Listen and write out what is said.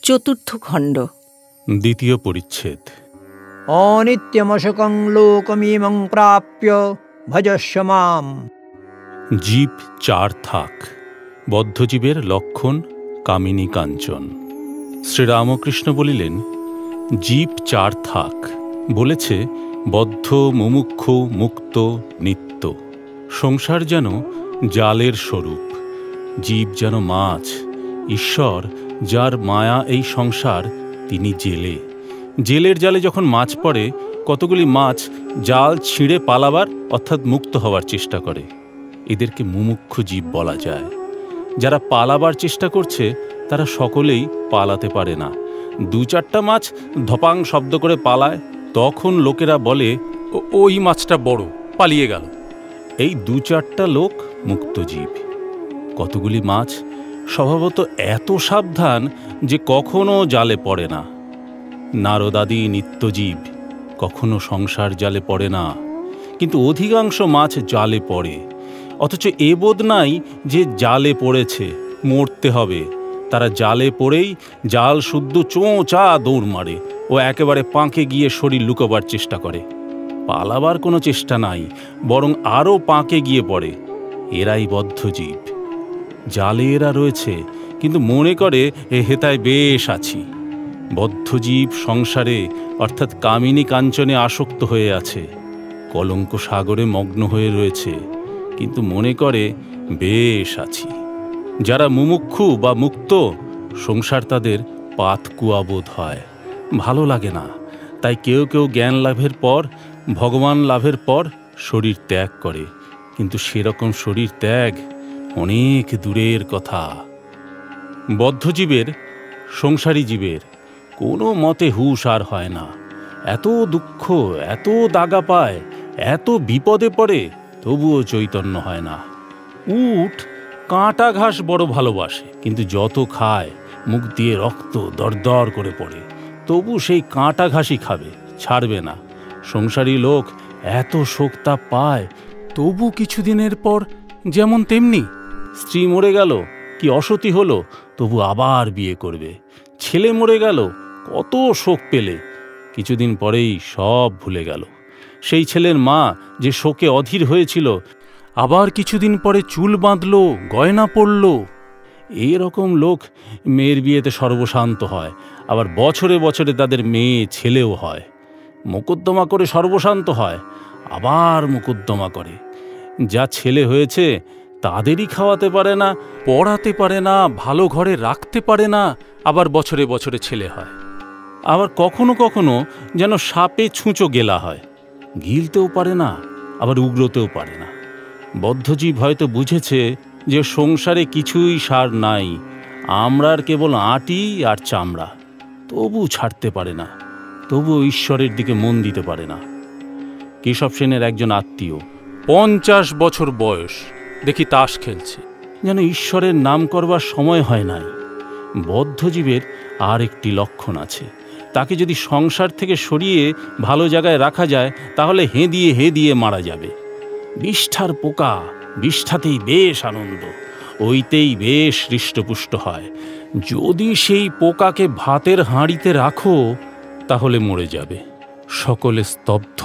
চতুর্থ খণ্ড, দ্বিতীয় পরিচ্ছেদ। অনিত্যমশকং লোকমিমং প্রাপ্য ভজস্য মাম। জীব চার থাক, বদ্ধজীবের লক্ষণ কামিনী কাঞ্চন। শ্রীরামকৃষ্ণ বলিলেন, জীব চার থাক বলেছে বদ্ধ, মুমুক্ষু, মুক্ত, নিত্য। সংসার যেন জালের স্বরূপ, জীব যেন মাছ, ঈশ্বর যার মায়া এই সংসার তিনি জেলে। জেলের জালে যখন মাছ পড়ে, কতগুলি মাছ জাল ছিঁড়ে পালাবার অর্থাৎ মুক্ত হওয়ার চেষ্টা করে। এদেরকে মুমুক্ষু জীব বলা যায়। যারা পালাবার চেষ্টা করছে তারা সকলেই পালাতে পারে না। দু চারটা মাছ ধপাং শব্দ করে পালায়, তখন লোকেরা বলে ওই মাছটা বড়, পালিয়ে গেল। এই দু চারটা লোক মুক্ত জীব। কতগুলি মাছ স্বভাবত এত সাবধান যে কখনো জালে পড়ে না। নারদাদি নিত্যজীব কখনো সংসার জালে পড়ে না, কিন্তু অধিকাংশ মাছ জালে পড়ে, অথচ এ বোধ নাই যে জালে পড়েছে, মরতে হবে। তারা জালে পড়েই জাল শুদ্ধ চোঁচা দৌড় মারে ও একেবারে পাঁকে গিয়ে শরীর লুকোবার চেষ্টা করে। পালাবার কোনো চেষ্টা নাই, বরং আরও পাঁকে গিয়ে পড়ে। এরাই বদ্ধজীব। জালে এরা রয়েছে, কিন্তু মনে করে এ হেতায় বেশ আছি। বদ্ধজীব সংসারে অর্থাৎ কামিনী কাঞ্চনে আসক্ত হয়ে আছে, কলঙ্ক সাগরে মগ্ন হয়ে রয়েছে, কিন্তু মনে করে বেশ আছি। যারা মুমুক্ষু বা মুক্ত, সংসার তাদের পাতকুয়া বোধ হয়, ভালো লাগে না। তাই কেউ কেউ জ্ঞান লাভের পর, ভগবান লাভের পর শরীর ত্যাগ করে, কিন্তু সেরকম শরীর ত্যাগ অনেক দূরের কথা। বদ্ধজীবের, সংসারী জীবের কোনো মতে হুঁশ আর হয় না। এত দুঃখ, এত দাগা পায়, এত বিপদে পড়ে, তবুও চৈতন্য হয় না। উট কাঁটা ঘাস বড় ভালোবাসে, কিন্তু যত খায় মুখ দিয়ে রক্ত দরদর করে পড়ে, তবু সেই কাঁটা ঘাসই খাবে, ছাড়বে না। সংসারী লোক এত শোকতাপ পায়, তবু কিছুদিনের পর যেমন তেমনি। স্ত্রী মরে গেল কি অসতী হলো, তবু আবার বিয়ে করবে। ছেলে মরে গেল, কত শোক পেলে, কিছুদিন পরেই সব ভুলে গেল। সেই ছেলের মা যে শোকে অধীর হয়েছিল, আবার কিছুদিন পরে চুল বাঁধল, গয়না পড়ল। এরকম লোক মেয়ের বিয়েতে সর্বশান্ত হয়, আবার বছরে বছরে তাদের মেয়ে ছেলেও হয়। মোকদ্দমা করে সর্বশান্ত হয়, আবার মোকদ্দমা করে। যা ছেলে হয়েছে তাদেরই খাওয়াতে পারে না, পড়াতে পারে না, ভালো ঘরে রাখতে পারে না, আবার বছরে বছরে ছেলে হয়। আবার কখনো কখনো যেন সাপে ছুঁচো গেলা হয়, গিলতেও পারে না, আবার উগড়তেও পারে না। বদ্ধজীব হয়তো বুঝেছে যে সংসারে কিছুই সার নাই, আমরার কেবল আঁটি আর চামড়া, তবু ছাড়তে পারে না, তবুও ঈশ্বরের দিকে মন দিতে পারে না। কেশব সেনের একজন আত্মীয়, 50 বছর বয়স, দেখি তাস খেলছে, যেন ঈশ্বরের নাম করবার সময় হয় নাই। বদ্ধজীবের আর একটি লক্ষণ আছে, তাকে যদি সংসার থেকে সরিয়ে ভালো জায়গায় রাখা যায়, তাহলে হেঁ দিয়ে মারা যাবে। বিষ্ঠার পোকা, বিষ্ঠাতেই বেশ আনন্দ, ওইতেই বেশ হৃষ্টপুষ্ট হয়। যদি সেই পোকাকে ভাতের হাঁড়িতে রাখো, তাহলে মরে যাবে। সকলে স্তব্ধ।